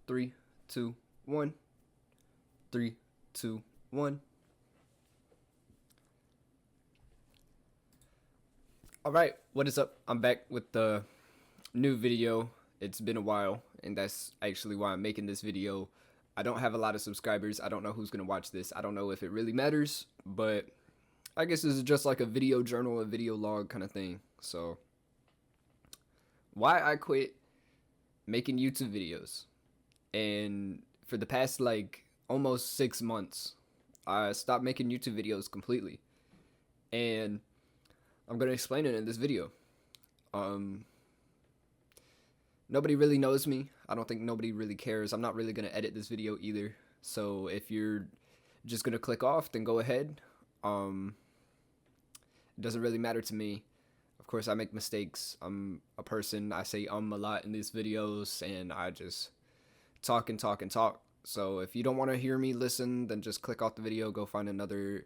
Three, two, one. Three, two, one. All right, what is up? I'm back with the new video. It's been a while, and that's actually why I'm making this video. I don't have a lot of subscribers. I don't know who's gonna watch this. I don't know if it really matters, but I guess this is just like a video journal, a video log kind of thing. So, why I quit making YouTube videos, and for the past like almost 6 months, I stopped making YouTube videos completely, and I'm gonna explain it in this video. Um, Nobody really knows me. I don't think nobody really cares. I'm not really gonna edit this video either. So if you're just gonna click off, then go ahead. It doesn't really matter to me. Of course, I make mistakes. I'm a person. I say a lot in these videos, and I just talk and talk and talk. So if you don't want to hear me listen, then just click off the video. Go find another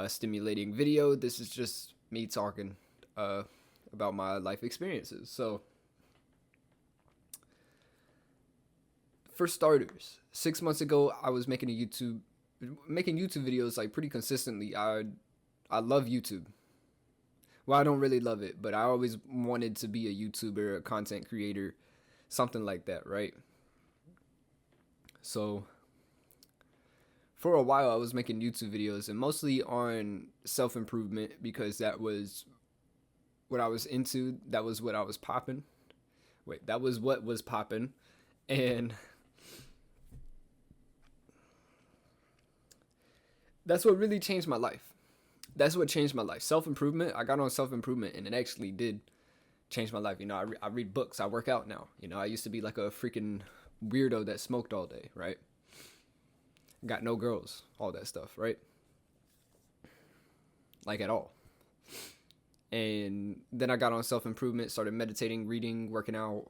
stimulating video. This is just me talking about my life experiences. So, for starters, 6 months ago, I was making YouTube videos like pretty consistently. I love YouTube. Well, I don't really love it, but I always wanted to be a YouTuber, a content creator, something like that, right? So, for a while, I was making YouTube videos and mostly on self improvement because that was what I was into. That was what I was popping. Wait, that was what was popping. And that's what really changed my life. That's what changed my life. Self improvement. I got on self improvement, and it actually did change my life. You know, I read books. I work out now. You know, I used to be like a freaking weirdo that smoked all day, right? Got no girls, all that stuff, right? Like at all. And then I got on self improvement, started meditating, reading, working out,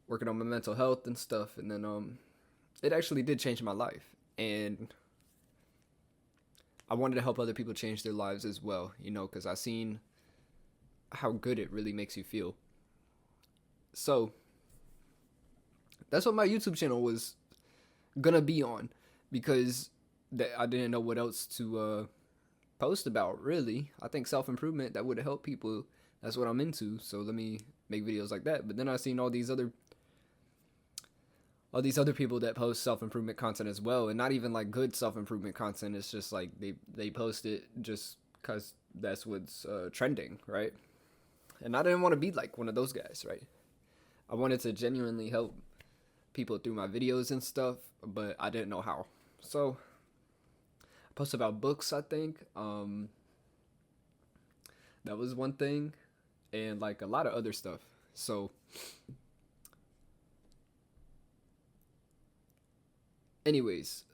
working on my mental health and stuff, and then it actually did change my life. And I wanted to help other people change their lives as well, you know, because I seen how good it really makes you feel. So that's what my YouTube channel was gonna be on, because I didn't know what else to post about, really. I think self-improvement, that would help people. That's what I'm into, so let me make videos like that. But then I seen all these other people that post self-improvement content as well, and not even like good self-improvement content. It's just like they post it just because that's what's trending, right? And I didn't want to be like one of those guys, right? I wanted to genuinely help people through my videos and stuff, but I didn't know how. So I post about books, I think. That was one thing, and like a lot of other stuff. So anyways,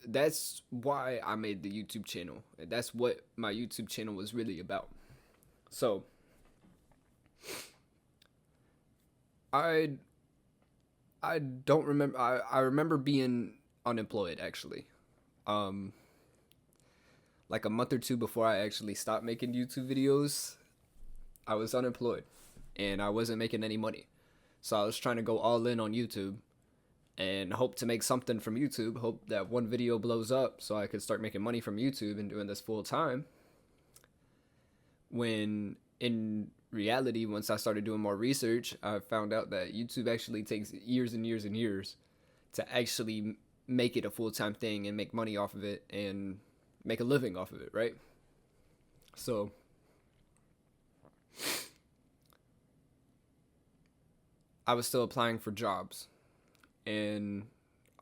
that's why I made the YouTube channel. And that's what my YouTube channel was really about. So I don't remember. I remember being unemployed, actually. Um, like a month or two before I actually stopped making YouTube videos, I was unemployed, and I wasn't making any money. So I was trying to go all in on YouTube and hope to make something from YouTube. Hope that one video blows up so I could start making money from YouTube and doing this full time. When in reality, once I started doing more research, I found out that YouTube actually takes years and years and years to actually make it a full time thing and make money off of it and make a living off of it, right? So I was still applying for jobs, and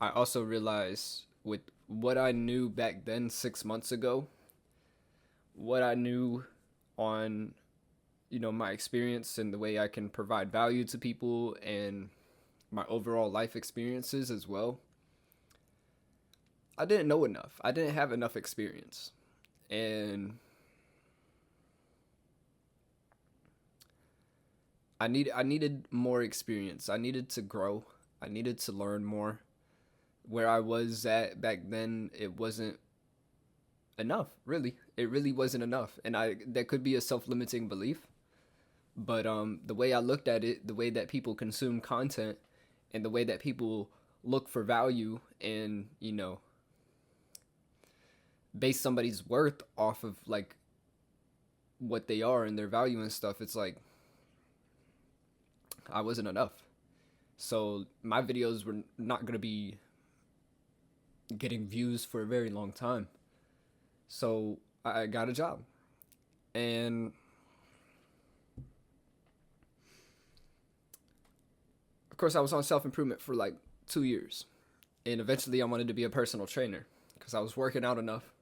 I also realized with what I knew back then, 6 months ago, what I knew on, you know, my experience and the way I can provide value to people and my overall life experiences as well, I didn't know enough. I didn't have enough experience. And I needed more experience. I needed to grow. I needed to learn more. Where I was at back then, it wasn't enough, really. It really wasn't enough. And that could be a self-limiting belief, but the way I looked at it, the way that people consume content, and the way that people look for value and, base somebody's worth off of like what they are and their value and stuff, it's like I wasn't enough. So my videos were not going to be getting views for a very long time. So I got a job. And of course, I was on self improvement for like 2 years. And eventually, I wanted to be a personal trainer because I was working out enough.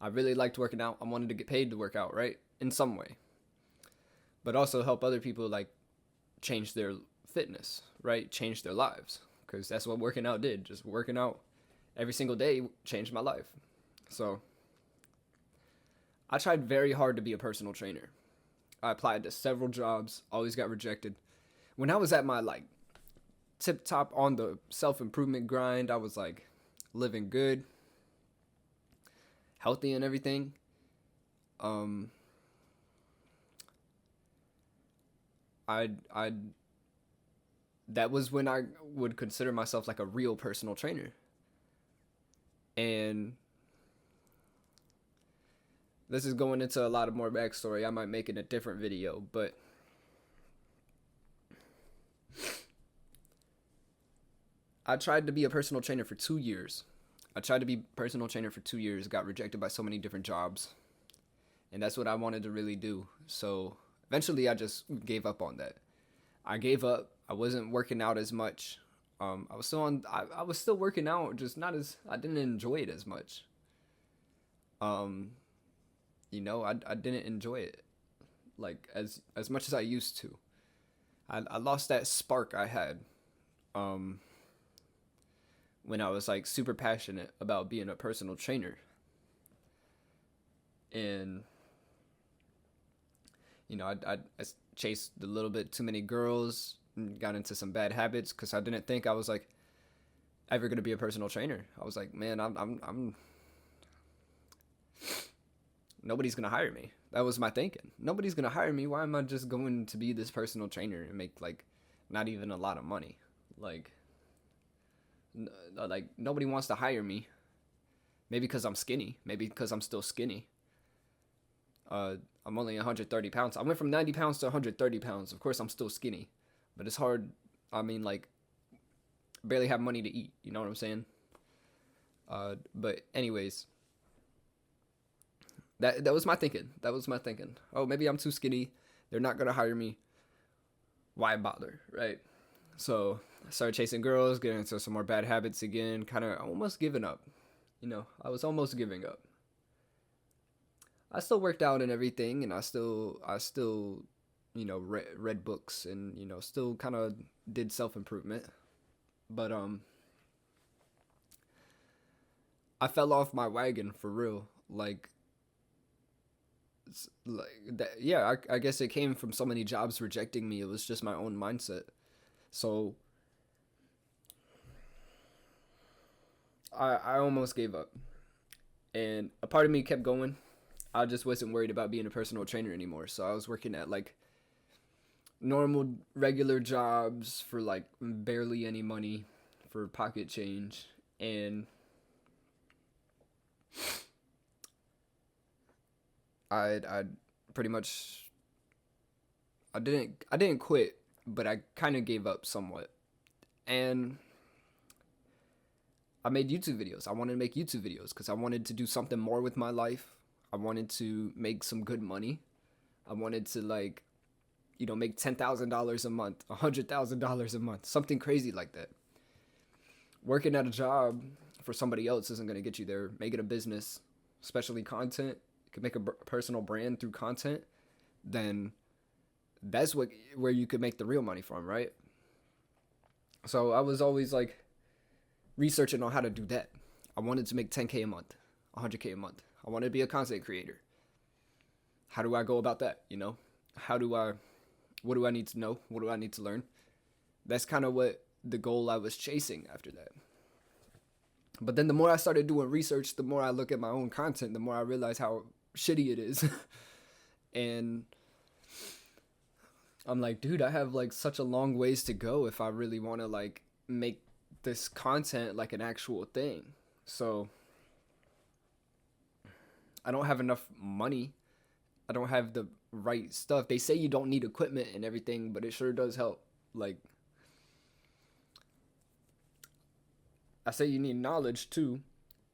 I really liked working out. I wanted to get paid to work out, right? In some way. But also help other people like change their fitness, right? Change their lives. Because that's what working out did. Just working out every single day changed my life. So I tried very hard to be a personal trainer. I applied to several jobs, always got rejected. When I was at my like tip top on the self improvement grind, I was like living good, healthy and everything. I that was when I would consider myself like a real personal trainer. And this is going into a lot of more backstory. I might make it a different video, but I tried to be a personal trainer for 2 years. Got rejected by so many different jobs. And that's what I wanted to really do. So eventually I just gave up on that. I gave up. I wasn't working out as much. I was still working out, just not as, I didn't enjoy it as much. I didn't enjoy it like as much as I used to. I lost that spark I had when I was like super passionate about being a personal trainer. And I chased a little bit too many girls, and got into some bad habits because I didn't think I was like ever gonna be a personal trainer. I was like, man, I'm nobody's gonna hire me. That was my thinking. Nobody's gonna hire me. Why am I just going to be this personal trainer and make like not even a lot of money? Like, like nobody wants to hire me. Maybe because I'm skinny. Maybe because I'm still skinny. I'm only 130 pounds. I went from 90 pounds to 130 pounds. Of course, I'm still skinny, but it's hard. I mean, like, barely have money to eat. You know what I'm saying? But anyways, that was my thinking. Oh, maybe I'm too skinny. They're not gonna hire me. Why bother, right? So I started chasing girls, getting into some more bad habits again. Kind of almost giving up. I was almost giving up. I still worked out and everything, and I still read books and still kind of did self improvement, but I fell off my wagon for real. Like that. Yeah, I guess it came from so many jobs rejecting me. It was just my own mindset. So I almost gave up, and a part of me kept going. I just wasn't worried about being a personal trainer anymore. So I was working at like normal, regular jobs for like barely any money, for pocket change. And I pretty much, I didn't quit, but I kind of gave up somewhat. And I made YouTube videos. I wanted to make YouTube videos because I wanted to do something more with my life. I wanted to make some good money. I wanted to make $10,000 a month, $100,000 a month, something crazy like that. Working at a job for somebody else isn't going to get you there. Make it a business, especially content. You can make a personal brand through content. Then that's where you could make the real money from, right? So I was always like researching on how to do that. I wanted to make 10K a month, 100K a month. I want to be a content creator. How do I go about that? What do I need to know? What do I need to learn? That's kind of what the goal I was chasing after that. But then the more I started doing research, the more I look at my own content, the more I realize how shitty it is. And I'm like, dude, I have like such a long ways to go if I really want to like make this content like an actual thing. So I don't have enough money. I don't have the right stuff. They say you don't need equipment and everything, but it sure does help. Like, I say you need knowledge too,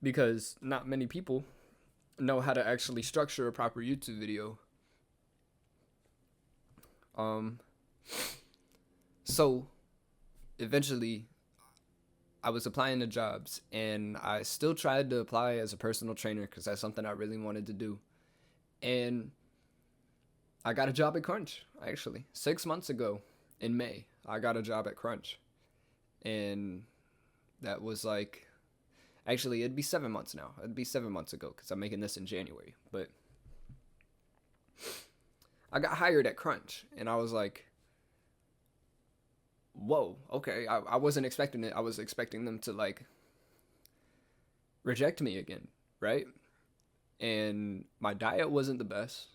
because not many people know how to actually structure a proper YouTube video. So eventually I was applying to jobs, and I still tried to apply as a personal trainer because that's something I really wanted to do. And I got a job at Crunch, actually. 6 months ago in May, I got a job at Crunch. And that was like, actually, it'd be 7 months now. It'd be 7 months ago because I'm making this in January. But I got hired at Crunch, and I was like, whoa, okay. I wasn't expecting it. I was expecting them to like reject me again, right? And my diet wasn't the best.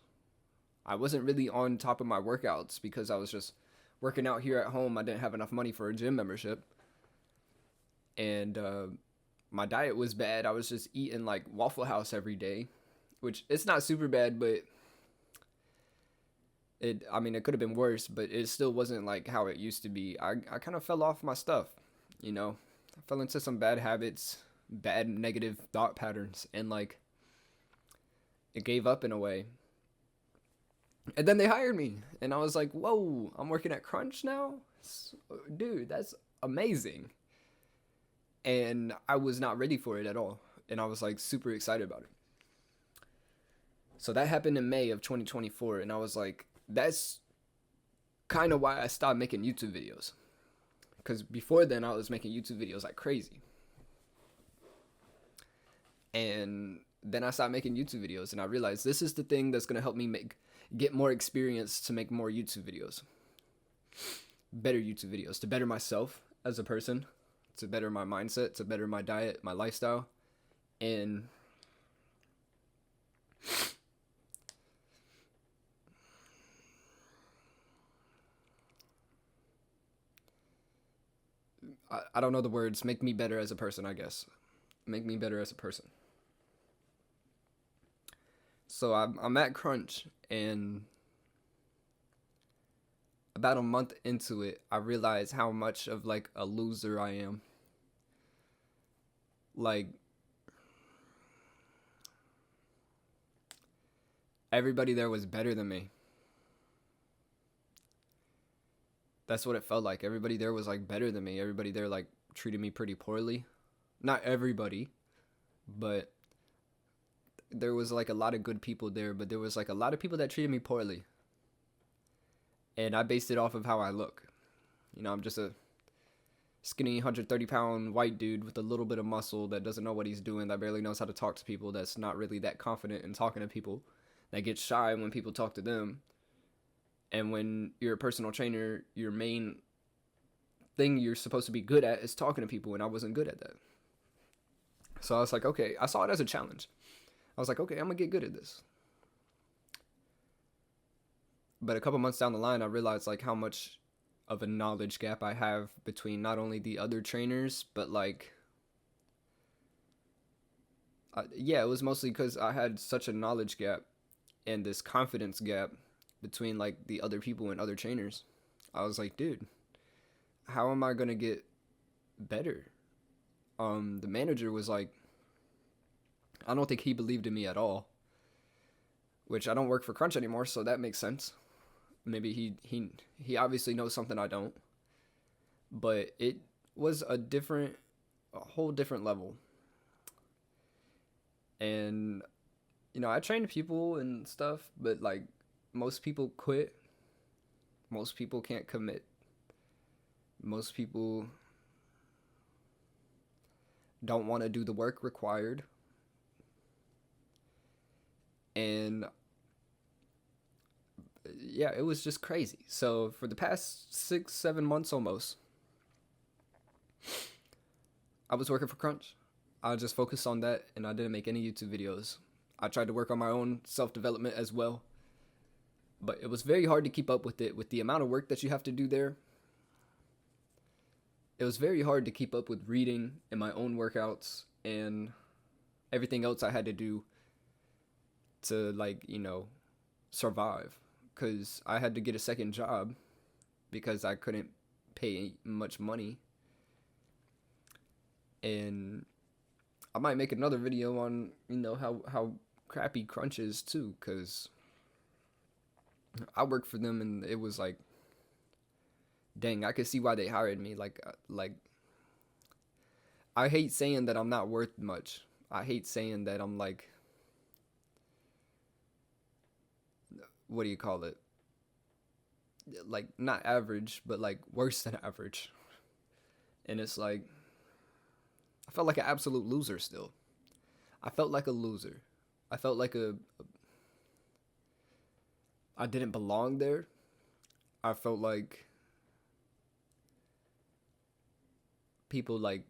I wasn't really on top of my workouts because I was just working out here at home. I didn't have enough money for a gym membership. And my diet was bad. I was just eating like Waffle House every day, which it's not super bad, but it could have been worse, but it still wasn't like how it used to be. I kind of fell off my stuff, you know. I fell into some bad habits, bad negative thought patterns, and like it gave up in a way. And then they hired me, and I was like, whoa, I'm working at Crunch now? Dude, that's amazing. And I was not ready for it at all. And I was like super excited about it. So that happened in May of 2024, and I was like, that's kind of why I stopped making YouTube videos. Because before then, I was making YouTube videos like crazy. And then I stopped making YouTube videos, and I realized this is the thing that's going to help me get more experience to make more YouTube videos. Better YouTube videos, to better myself as a person, to better my mindset, to better my diet, my lifestyle. And I don't know the words. Make me better as a person, I guess. Make me better as a person. So I'm at Crunch, and about a month into it, I realized how much of like a loser I am. Like, everybody there was better than me. That's what it felt like. Everybody there was like better than me. Everybody there like treated me pretty poorly. Not everybody, but there was like a lot of good people there, but there was like a lot of people that treated me poorly. And I based it off of how I look. You know, I'm just a skinny 130-pound white dude with a little bit of muscle that doesn't know what he's doing, that barely knows how to talk to people, that's not really that confident in talking to people, that gets shy when people talk to them. And when you're a personal trainer, your main thing you're supposed to be good at is talking to people, and I wasn't good at that. So I was like, okay, I saw it as a challenge. I was like, okay, I'm going to get good at this. But a couple months down the line, I realized like how much of a knowledge gap I have between not only the other trainers, but like, it was mostly because I had such a knowledge gap and this confidence gap between like the other people and other trainers. I was like, dude, how am I going to get better? The manager was like, I don't think he believed in me at all, which I don't work for Crunch anymore, so that makes sense. Maybe he obviously knows something I don't, but it was a whole different level. And, you know, I trained people and stuff, but like most people quit. Most people can't commit. Most people don't want to do the work required. And yeah, it was just crazy. So for the past 6-7 months almost, I was working for Crunch. I just focused on that, and I didn't make any YouTube videos. I tried to work on my own self-development as well, but it was very hard to keep up with it, with the amount of work that you have to do there. it was very hard to keep up with reading and my own workouts and everything else I had to do to, like, survive, because I had to get a second job because I couldn't pay much money. And I might make another video on, how crappy Crunch is too, because I worked for them and it was like, dang, I could see why they hired me. Like I hate saying that I'm not worth much. I hate saying that I'm like, what do you call it? Like, not average, but like worse than average. And it's like, I felt like an absolute loser still. I felt like a loser. I felt like I didn't belong there. I felt like people like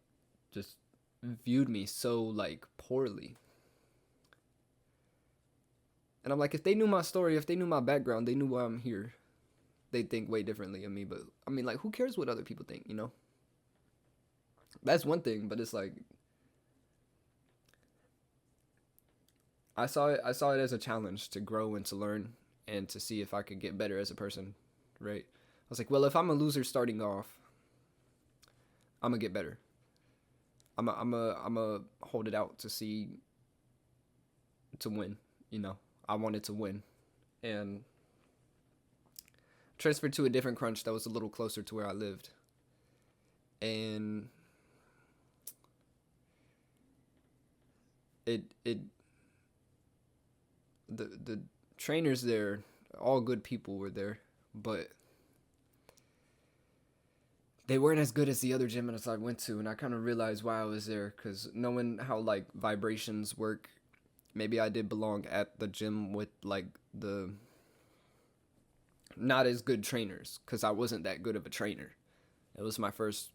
just viewed me so like poorly. And I'm like, if they knew my story, if they knew my background, they knew why I'm here, they'd think way differently of me. But I mean, like, who cares what other people think, That's one thing, but it's like, I saw it as a challenge to grow and to learn and to see if I could get better as a person, right? I was like, well, if I'm a loser starting off, I'm gonna get better. I'm a hold it out to see, to win. I wanted to win, and transferred to a different Crunch that was a little closer to where I lived, and it the trainers there, all good people were there, but they weren't as good as the other gym as I went to, and I kind of realized why I was there, because knowing how like vibrations work, maybe I did belong at the gym with like the not as good trainers, because I wasn't that good of a trainer. It was my first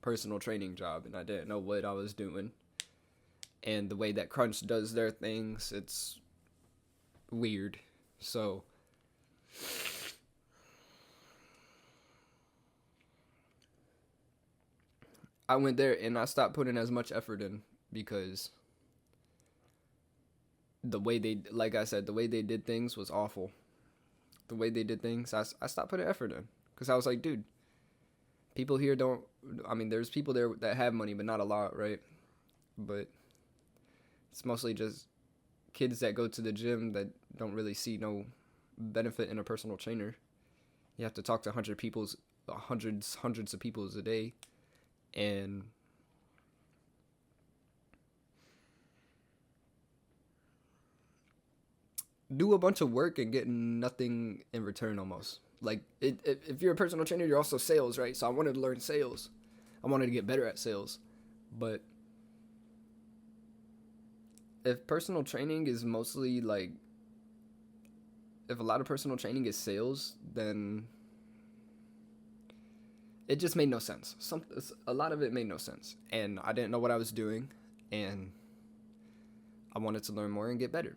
personal training job, and I didn't know what I was doing. And the way that Crunch does their things, it's weird. So I went there and I stopped putting as much effort in, because the way they, like I said, the way they did things was awful. The way they did things, I stopped putting effort in, because I was like, dude, people here don't, I mean, there's people there that have money, but not a lot, right? But it's mostly just kids that go to the gym that don't really see no benefit in a personal trainer. You have to talk to hundreds of people a day, and do a bunch of work and get nothing in return almost. Like, if you're a personal trainer, you're also sales, right? So I wanted to learn sales. I wanted to get better at sales. But if personal training is mostly like, if a lot of personal training is sales, then it just made no sense. A lot of it made no sense. And I didn't know what I was doing. And I wanted to learn more and get better.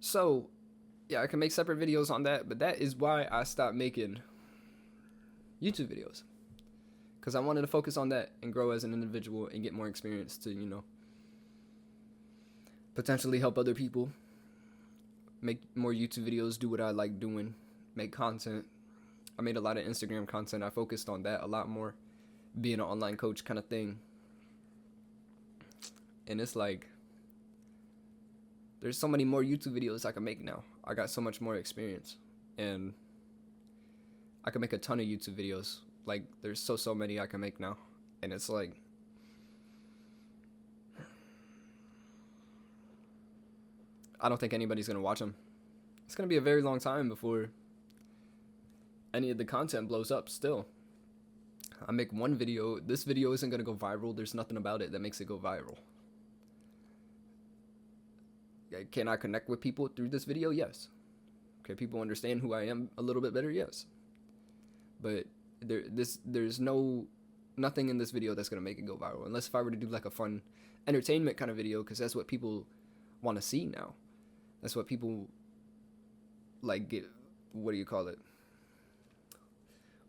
So, yeah, I can make separate videos on that, but that is why I stopped making YouTube videos. Because I wanted to focus on that and grow as an individual and get more experience to, potentially help other people, make more YouTube videos, do what I like doing, make content. I made a lot of Instagram content. I focused on that a lot more, being an online coach kind of thing. And it's like, there's so many more YouTube videos I can make now. I got so much more experience, and I can make a ton of YouTube videos. Like, there's so many I can make now, and it's like, I don't think anybody's gonna watch them. It's gonna be a very long time before any of the content blows up. Still, I make one video. This video isn't gonna go viral. There's nothing about it that makes it go viral. Can I connect with people through this video? Yes. Can people understand who I am a little bit better? Yes. But there's nothing in this video that's gonna make it go viral, unless if I were to do like a fun entertainment kind of video, because that's what people want to see now. That's what people like get. What do you call it?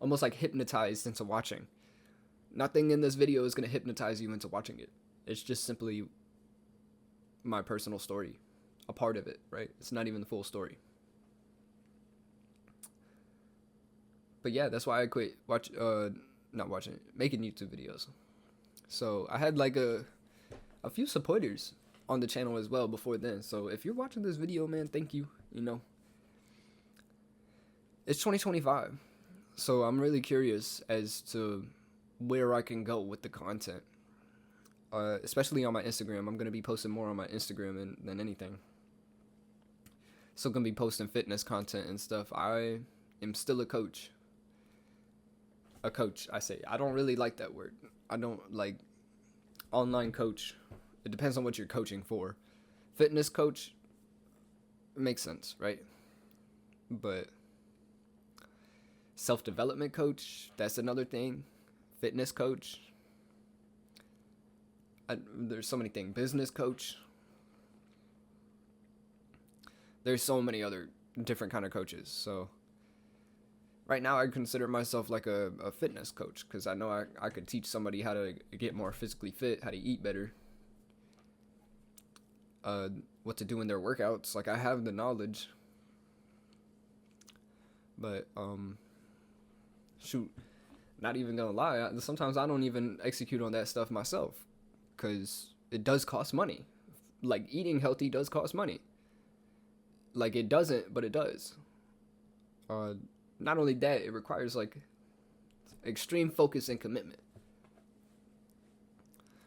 almost like hypnotized into watching. Nothing in this video is going to hypnotize you into watching it. It's just simply my personal story, a part of it, right? It's not even the full story. But yeah, that's why I quit making YouTube videos. So I had like a few supporters on the channel as well before then. So if you're watching this video, man, thank you. You know, it's 2025. So I'm really curious as to where I can go with the content. Especially on my Instagram. I'm going to be posting more on my Instagram than anything. Still going to be posting fitness content and stuff. I am still a coach. A coach, I say. I don't really like that word. I don't like online coach. It depends on what you're coaching for. Fitness coach makes sense, right? But self-development coach, that's another thing. Fitness coach, there's so many things. Business coach, there's so many other different kind of coaches. So right now I consider myself like a fitness coach, because I know I could teach somebody how to get more physically fit, how to eat better, what to do in their workouts. Like, I have the knowledge, but shoot, not even gonna lie, sometimes I don't even execute on that stuff myself, because it does cost money. Like, eating healthy does cost money. Like, it doesn't, but it does. Not only that, it requires like extreme focus and commitment.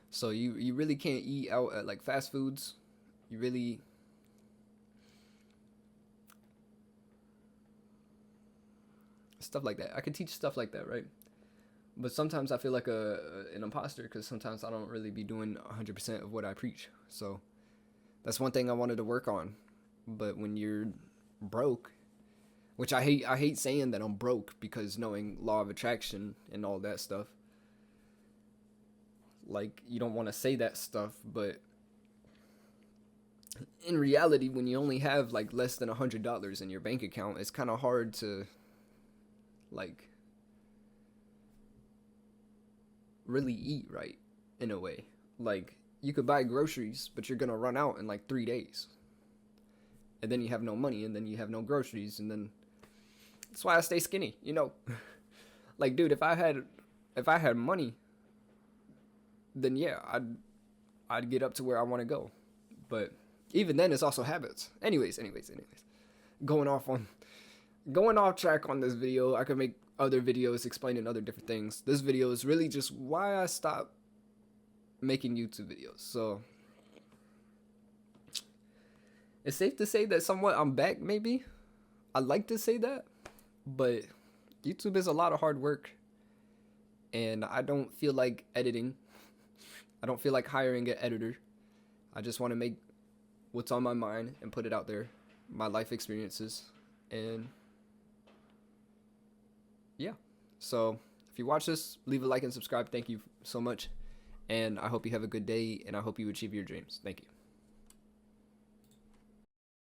So you really can't eat out at like fast foods. You really stuff like that. I could teach stuff like that, right? But sometimes I feel like an imposter, because sometimes I don't really be doing 100% of what I preach. So that's one thing I wanted to work on. But when you're broke, which I hate saying that I'm broke, because knowing law of attraction and all that stuff, like, you don't want to say that stuff, but in reality, when you only have like less than $100 in your bank account, it's kind of hard to like really eat right, in a way. Like, you could buy groceries, but you're gonna run out in like 3 days, and then you have no money, and then you have no groceries, and then that's why I stay skinny, you know. Like, dude, if I had money, then yeah, I'd get up to where I want to go. But even then, it's also habits. Anyways. Going off track on this video. I could make other videos explaining other different things. This video is really just why I stopped making YouTube videos. So it's safe to say that somewhat I'm back, maybe. I like to say that, but YouTube is a lot of hard work, and I don't feel like editing. I don't feel like hiring an editor. I just want to make what's on my mind and put it out there, my life experiences, and yeah. So if you watch this, leave a like and subscribe. Thank you so much, and I hope you have a good day, and I hope you achieve your dreams. Thank you.